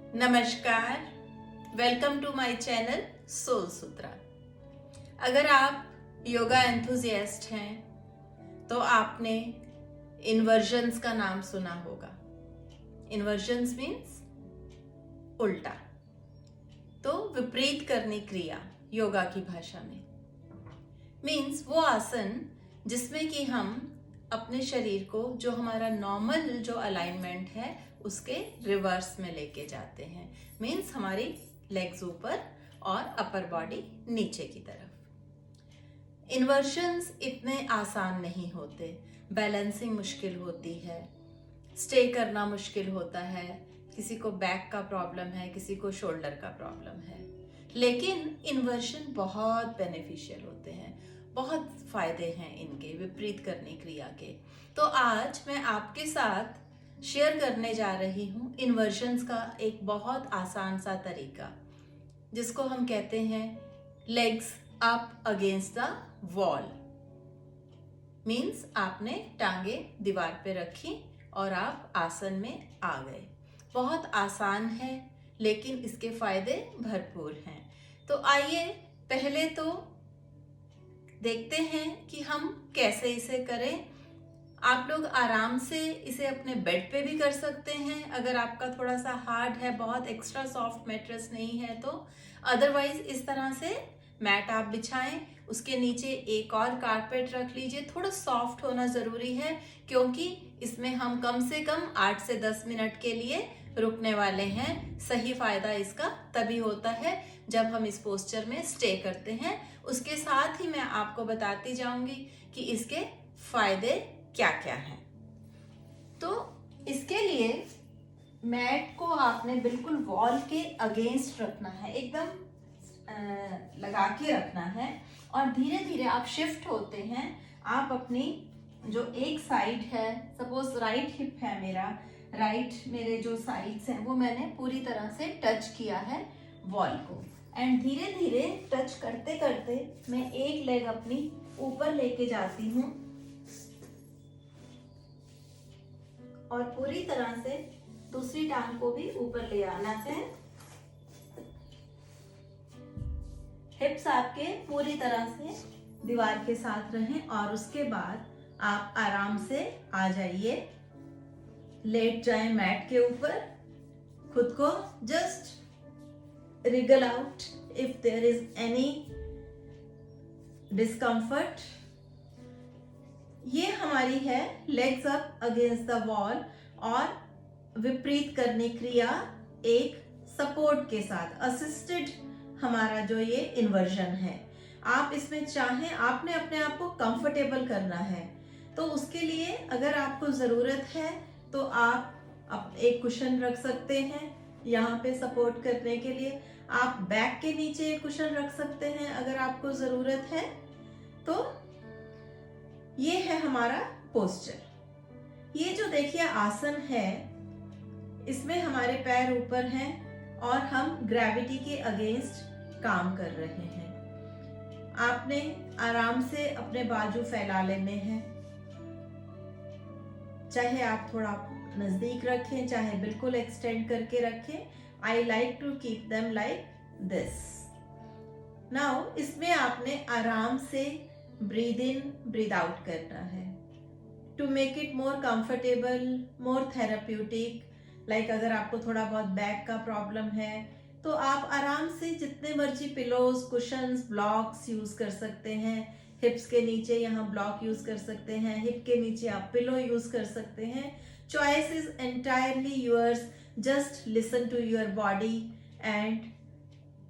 नमस्कार, welcome to my channel Soul Sutra. अगर आप योगा एंथुजियास्ट हैं तो आपने इन्वर्जन्स का नाम सुना होगा। इन्वर्जन्स मीन्स उल्टा, तो विपरीत करनी क्रिया योगा की भाषा में मीन्स वो आसन जिसमें कि हम अपने शरीर को जो हमारा नॉर्मल जो अलाइनमेंट है उसके रिवर्स में लेके जाते हैं। मीन्स हमारी लेग्स ऊपर और अपर बॉडी नीचे की तरफ। इन्वर्शंस इतने आसान नहीं होते, बैलेंसिंग मुश्किल होती है, स्टे करना मुश्किल होता है, किसी को बैक का प्रॉब्लम है, किसी को शोल्डर का प्रॉब्लम है, लेकिन इन्वर्शन बहुत बेनिफिशियल होते हैं, बहुत फायदे हैं इनके विपरीत करने क्रिया के। तो आज मैं आपके साथ शेयर करने जा रही हूँ इन्वर्शंस का एक बहुत आसान सा तरीका, जिसको हम कहते हैं legs up against the wall. Means आपने टांगे दीवार पे रखी और आप आसन में आ गए। बहुत आसान है लेकिन इसके फायदे भरपूर हैं। तो आइए पहले तो देखते हैं कि हम कैसे इसे करें। आप लोग आराम से इसे अपने बेड पे भी कर सकते हैं, अगर आपका थोड़ा सा हार्ड है, बहुत एक्स्ट्रा सॉफ्ट मैट्रेस नहीं है तो। अदरवाइज इस तरह से मैट आप बिछाएं, उसके नीचे एक और कारपेट रख लीजिए। थोड़ा सॉफ्ट होना ज़रूरी है क्योंकि इसमें हम कम से कम 8 से 10 मिनट के लिए रुकने वाले हैं। सही फायदा इसका तभी होता है जब हम इस पोस्चर में स्टे करते हैं। उसके साथ ही मैं आपको बताती जाऊंगी कि इसके फायदे क्या क्या हैं। तो इसके लिए मैट को आपने बिल्कुल वॉल के अगेंस्ट रखना है, एकदम लगा के रखना है और धीरे धीरे आप शिफ्ट होते हैं। आप अपनी जो एक साइड है, सपोज राइट हिप है मेरा, मेरे जो साइड्स हैं वो मैंने पूरी तरह से टच किया है वॉल को, एंड धीरे धीरे टच करते करते मैं एक लेग अपनी ऊपर लेके जाती हूँ और पूरी तरह से दूसरी टांग को भी ऊपर ले आना है। हिप्स आपके पूरी तरह से दीवार के साथ रहें और उसके बाद आप आराम से आ जाइए, लेट जाएं मैट के ऊपर। खुद को just wriggle out if there is any discomfort. ये हमारी है legs up against the wall और विपरीत करने क्रिया एक सपोर्ट के साथ, असिस्टेड हमारा जो ये इन्वर्जन है। आप इसमें चाहें, आपने अपने आप को कंफर्टेबल करना है तो उसके लिए अगर आपको ज़रूरत है तो आप एक कुशन रख सकते हैं यहाँ पे सपोर्ट करने के लिए। आप बैक के नीचे एक कुशन रख सकते हैं अगर आपको ज़रूरत है तो। ये है हमारा पोस्चर। ये जो देखिए आसन है, इसमें हमारे पैर ऊपर हैं और हम ग्रेविटी के अगेंस्ट काम कर रहे हैं। आपने आराम से अपने बाजू फैला लेने हैं, चाहे आप थोड़ा नजदीक रखें चाहे बिल्कुल एक्सटेंड करके रखें। I like to keep them like this. Now इसमें आपने आराम से ब्रीद इन ब्रीद आउट करना है to make it more comfortable, more therapeutic. Like अगर आपको थोड़ा बहुत बैक का प्रॉब्लम है तो आप आराम से जितने मर्जी पिलोज, कुशंस, ब्लॉक्स यूज कर सकते हैं। हिप्स के नीचे यहाँ ब्लॉक यूज कर सकते हैं, हिप के नीचे आप पिलो यूज कर सकते हैं। Choice is entirely yours, just listen to your body and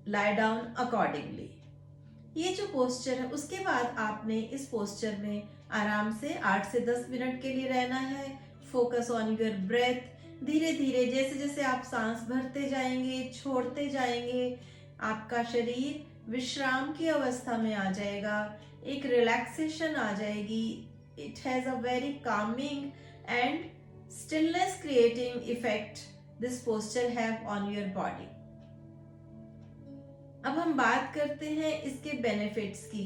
lie down accordingly. ये जो पोस्चर है उसके बाद आपने इस पोस्चर में आराम से 8 से 10 मिनट के लिए रहना है। Focus on your breath. धीरे धीरे जैसे जैसे आप सांस भरते जाएंगे, छोड़ते जाएंगे, आपका शरीर विश्राम की अवस्था में आ जाएगा, एक रिलैक्सेशन आ जाएगी। It has a very Kameng and stillness creating effect this posture have on your body. अब हम बात करते हैं इसके बेनिफिट्स की।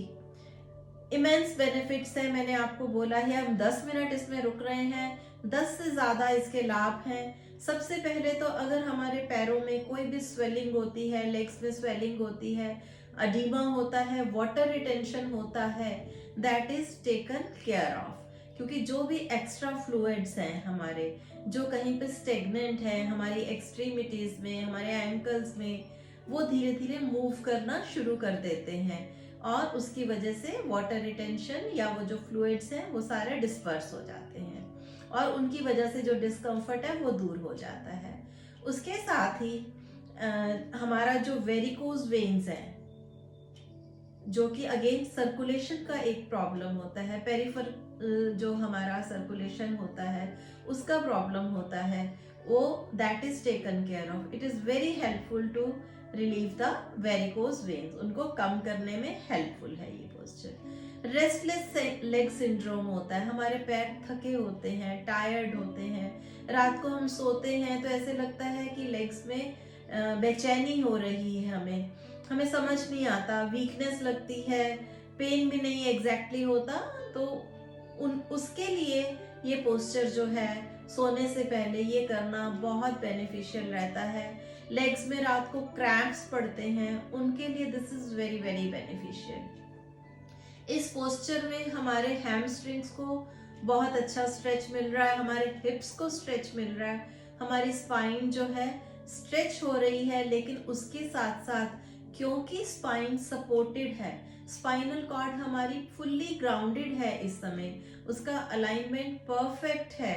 इमेंस बेनिफिट्स है, मैंने आपको बोला है हम 10 मिनट इसमें रुक रहे हैं, 10 से ज्यादा इसके लाभ हैं। सबसे पहले तो अगर हमारे पैरों में कोई भी स्वेलिंग होती है, लेग्स में स्वेलिंग होती है, अडीमा होता है, वाटर रिटेंशन होता है, that is taken care of. क्योंकि जो भी एक्स्ट्रा फ्लूइड्स हैं हमारे, जो कहीं पे स्टेगनेंट है हमारी एक्सट्रीमिटीज में, हमारे एंकल्स में, वो धीरे धीरे मूव करना शुरू कर देते हैं और उसकी वजह से वाटर रिटेंशन या वो जो फ्लूइड्स हैं वो सारे डिस्पर्स हो जाते हैं और उनकी वजह से जो डिस्कम्फर्ट है वो दूर हो जाता है। उसके साथ ही हमारा जो वेरिकोज वेन्स है, जो कि अगेन सर्कुलेशन का एक प्रॉब्लम होता है, पेरिफर जो हमारा सर्कुलेशन होता है उसका प्रॉब्लम होता है, वो that is taken care of. It is very helpful to relieve the varicose veins, उनको कम करने में हेल्पफुल है ये पोस्चर। रेस्टलेस लेग सिंड्रोम होता है, हमारे पैर थके होते हैं, टायर्ड होते हैं, रात को हम सोते हैं तो ऐसे लगता है कि लेग्स में बेचैनी हो रही है, हमें समझ नहीं आता, वीकनेस लगती है, पेन भी नहीं एग्जैक्टली होता। तो उसके लिए ये पोस्चर जो है सोने से पहले ये करना बहुत बेनिफिशियल रहता है। लेग्स में रात को क्रैम्प्स पड़ते हैं, उनके लिए this is very very beneficial. इस पोस्चर में हमारे हैमस्ट्रिंग्स को बहुत अच्छा स्ट्रेच मिल रहा है, हमारे हिप्स को स्ट्रेच मिल रहा है, हमारी स्पाइन जो है स्ट्रेच हो रही है। लेकिन उसके साथ साथ क्योंकि स्पाइन सपोर्टेड है, स्पाइनल कॉर्ड हमारी फुल्ली ग्राउंडेड है इस समय, उसका अलाइनमेंट परफेक्ट है,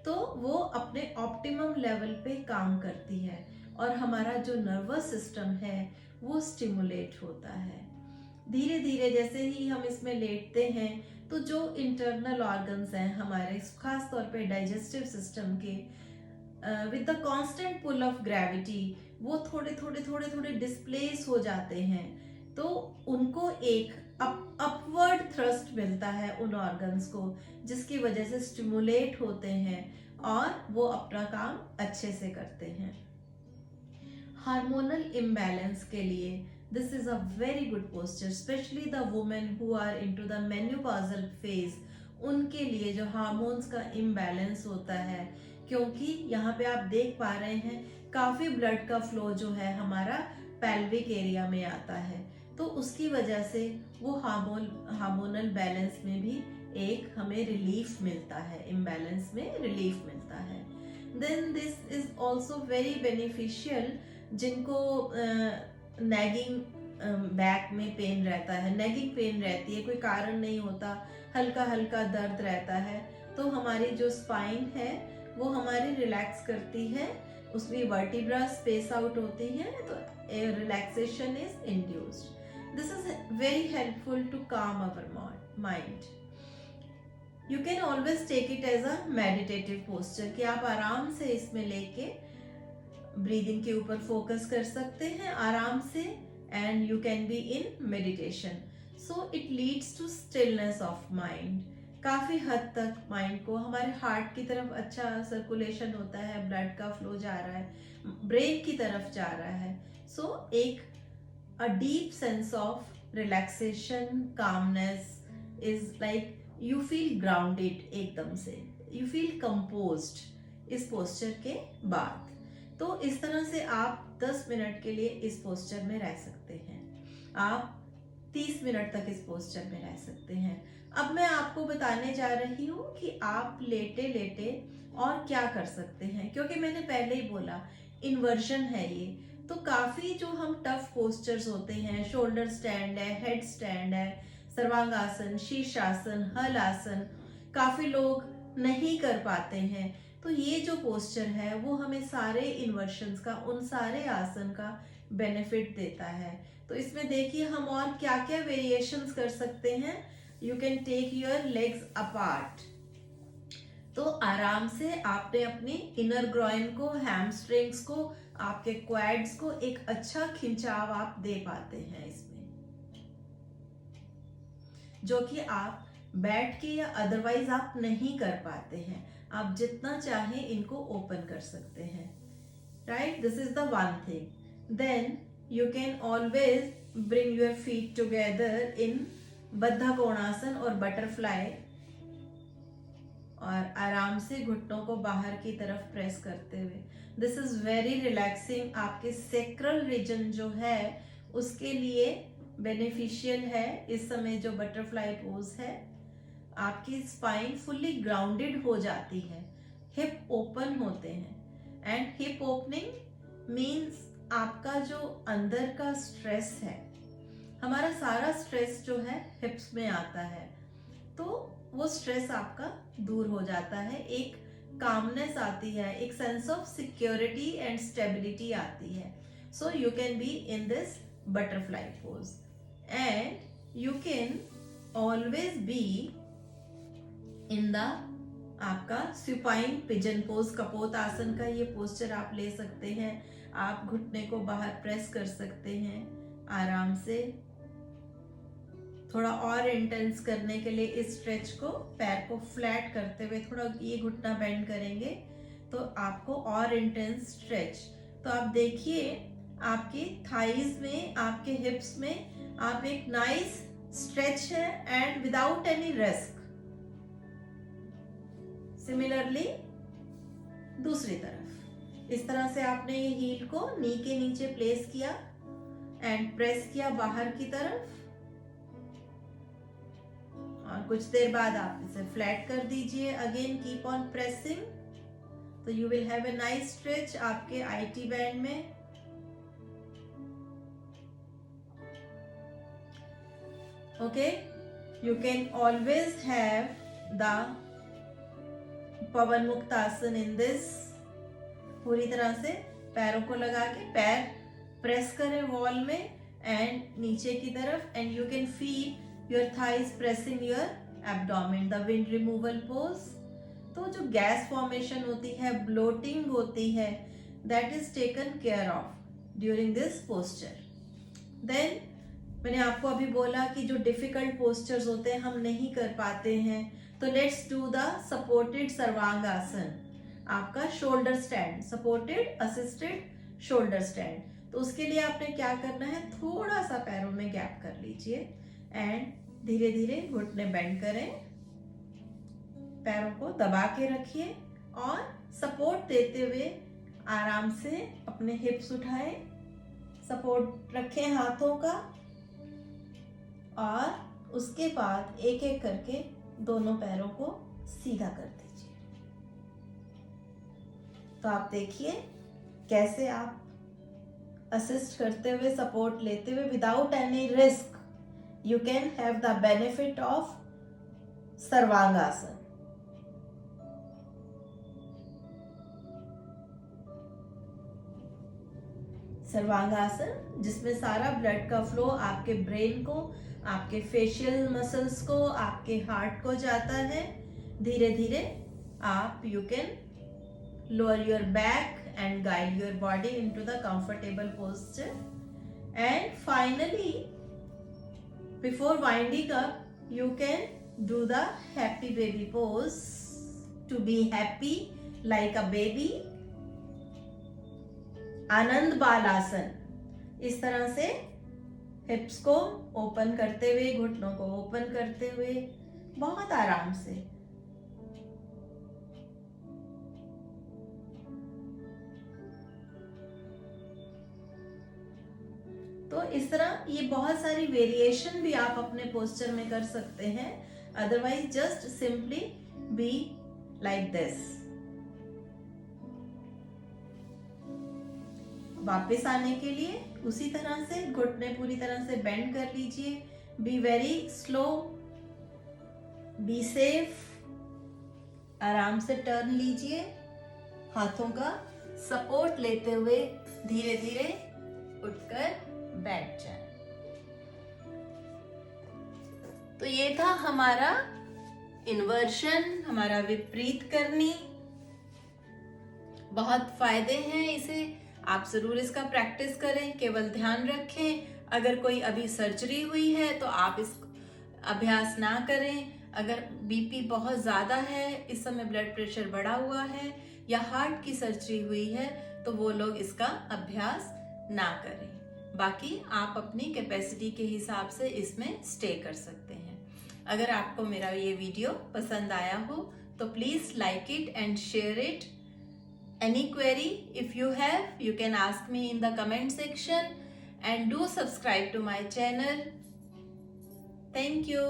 तो वो अपने ऑप्टिमम लेवल पे काम करती है और हमारा जो नर्वस सिस्टम है वो स्टिमुलेट होता है। धीरे धीरे जैसे ही हम इसमें लेटते हैं तो जो इंटरनल ऑर्गन्स हैं हमारे, खास तौर पे डाइजेस्टिव सिस्टम के, with the constant pull of gravity वो थोड़े थोड़े थोड़े थोड़े डिस्प्लेस हो जाते हैं, तो उनको एक अपवर्ड थ्रस्ट मिलता है उन ऑर्गन्स को, जिसकी वजह से स्टिमुलेट होते हैं और वो अपना काम अच्छे से करते हैं। हार्मोनल इम्बैलेंस के लिए this is a very good posture, especially the women who are into the menopausal phase, उनके लिए जो हार्मोन्स का इम्बैलेंस होता है, क्योंकि यहाँ पे आप देख पा रहे हैं काफी ब्लड का फ्लो जो है हमारा पेल्विक एरिया में आता है, तो उसकी वजह से वो हार्मोनल बैलेंस में भी एक हमें रिलीफ मिलता है, इम्बैलेंस में रिलीफ मिलता है। Then this is also very beneficial जिनको नैगिंग बैक में पेन रहता है, नैगिंग पेन रहती है, कोई कारण नहीं होता, हल्का हल्का दर्द रहता है, तो हमारी जो स्पाइन है वो हमारी रिलैक्स करती है, उसकी वर्टिब्रा स्पेस आउट होती है, तो relaxation is induced. This is very helpful to calm our mind. You can always take it as a meditative posture, कि आप आराम से इसमें लेके ब्रीदिंग के ऊपर फोकस कर सकते हैं आराम से, and you can be in meditation. So it leads to stillness of mind. काफी हद तक माइंड को, हमारे हार्ट की तरफ अच्छा सर्कुलेशन होता है, ब्लड का फ्लो जा रहा है, ब्रेन की तरफ जा रहा है, सो एक a deep sense of relaxation, calmness is like you feel grounded, एकदम से यू फील कंपोज्ड इस पोस्चर के बाद। तो इस तरह से आप 10 मिनट के लिए इस पोस्चर में रह सकते हैं, आप 30 मिनट तक इस पोस्चर में रह सकते हैं। अब मैं आपको बताने जा रही हूँ कि आप लेटे लेटे और क्या कर सकते हैं, क्योंकि मैंने पहले ही बोला इन्वर्जन है ये, तो काफी जो हम टफ पोस्चर्स होते हैं, शोल्डर स्टैंड है, हेड स्टैंड है, सर्वांगासन, शीर्षासन, हल आसन, काफी लोग नहीं कर पाते हैं, तो ये जो पोस्चर है वो हमें सारे इन्वर्शंस का, उन सारे आसन का बेनिफिट देता है। तो इसमें देखिए हम और क्या क्या वेरिएशंस कर सकते हैं। You can take your legs apart, तो आराम से आपने अपनी इनर ग्रॉइन को, हैमस्ट्रिंग्स को, आपके क्वाड्स को एक अच्छा खिंचाव आप दे पाते हैं इसमें, जो कि आप बैठ के या अदरवाइज आप नहीं कर पाते हैं। आप जितना चाहें इनको ओपन कर सकते हैं, right? This is the one thing. Then you can always bring your feet together in Baddha Konasana और बटरफ्लाई, और आराम से घुटनों को बाहर की तरफ प्रेस करते हुए। दिस इज वेरी रिलैक्सिंग, आपके सेक्रल रीजन जो है उसके लिए बेनिफिशियल है। इस समय जो बटरफ्लाई पोज है, आपकी स्पाइन फुल्ली ग्राउंडेड हो जाती है, हिप ओपन होते हैं। एंड हिप ओपनिंग मीन्स आपका जो अंदर का स्ट्रेस है, हमारा सारा स्ट्रेस जो है हिप्स में आता है, तो वो स्ट्रेस आपका दूर हो जाता है, एक कामनेस आती है, एक sense of security and stability आती है। So you can be in this butterfly pose and you can always be in the आपका सुपाइन पिजन पोज, कपोत आसन का ये पोस्चर आप ले सकते हैं। आप घुटने को बाहर प्रेस कर सकते हैं आराम से। थोड़ा और इंटेंस करने के लिए इस स्ट्रेच को, पैर को फ्लैट करते हुए थोड़ा ये घुटना बेंड करेंगे तो आपको और इंटेंस स्ट्रेच। तो आप देखिए आपके थाइज में, आपके हिप्स में आप एक नाइस स्ट्रेच है and without any risk. Similarly दूसरी तरफ इस तरह से आपने ये हील को नी के नीचे प्लेस किया एंड प्रेस किया बाहर की तरफ, और कुछ देर बाद आप इसे फ्लैट कर दीजिए। अगेन कीप ऑन प्रेसिंग, तो you will have a nice stretch आपके आईटी बैंड में। Okay, you can always have the Pawanmuktasana in this. पूरी तरह से पैरों को लगा के पैर प्रेस करें वॉल में एंड नीचे की तरफ, and you can feel your thighs pressing your abdomen, the wind removal pose. तो जो गैस फॉर्मेशन होती है, ब्लोटिंग होती है, that is taken care of during this posture. Then मैंने आपको अभी बोला कि जो डिफिकल्ट पोस्चर्स होते हैं हम नहीं कर पाते हैं, तो लेट्स डू द सपोर्टेड सर्वांग आसन, आपका shoulder stand, supported assisted shoulder stand. तो उसके लिए आपने क्या करना है, थोड़ा सा पैरों में गैप कर लीजिए एंड धीरे धीरे घुटने बेंड करें, पैरों को दबा के रखिए और सपोर्ट देते हुए आराम से अपने हिप्स उठाएं, सपोर्ट रखें हाथों का, और उसके बाद एक एक करके दोनों पैरों को सीधा कर दीजिए। तो आप देखिए कैसे आप असिस्ट करते हुए, सपोर्ट लेते हुए, without any risk you can have the benefit of sarvangasana. Sarvangasana जिसमें सारा ब्लड का फ्लो आपके ब्रेन को, आपके फेशियल मसल्स को, आपके हार्ट को जाता है। धीरे धीरे आप you can lower your back and guide your body into the comfortable posture. And finally, before winding up, you can do the happy baby pose to be happy like a baby. आनंद बालासन, इस तरह से हिप्स को open करते हुए, घुटनों को open करते हुए बहुत आराम से। तो इस तरह ये बहुत सारी वेरिएशन भी आप अपने पोस्चर में कर सकते हैं। Otherwise just simply be like this. वापस आने के लिए उसी तरह से घुटने पूरी तरह से बेंड कर लीजिए। Be very slow, be safe. आराम से टर्न लीजिए, हाथों का सपोर्ट लेते हुए धीरे धीरे उठकर बैठ जाए। तो ये था हमारा इन्वर्शन, हमारा विपरीत करनी। बहुत फायदे हैं इसे, आप जरूर इसका प्रैक्टिस करें। केवल ध्यान रखें अगर कोई अभी सर्जरी हुई है तो आप इस अभ्यास ना करें। अगर बीपी बहुत ज्यादा है, इस समय ब्लड प्रेशर बढ़ा हुआ है, या हार्ट की सर्जरी हुई है, तो वो लोग इसका अभ्यास ना करें। बाकी आप अपनी कैपेसिटी के हिसाब से इसमें स्टे कर सकते हैं। अगर आपको मेरा ये वीडियो पसंद आया हो तो please like it and share it. Any query if you have, you can ask me in the comment section and do subscribe to my channel. Thank you.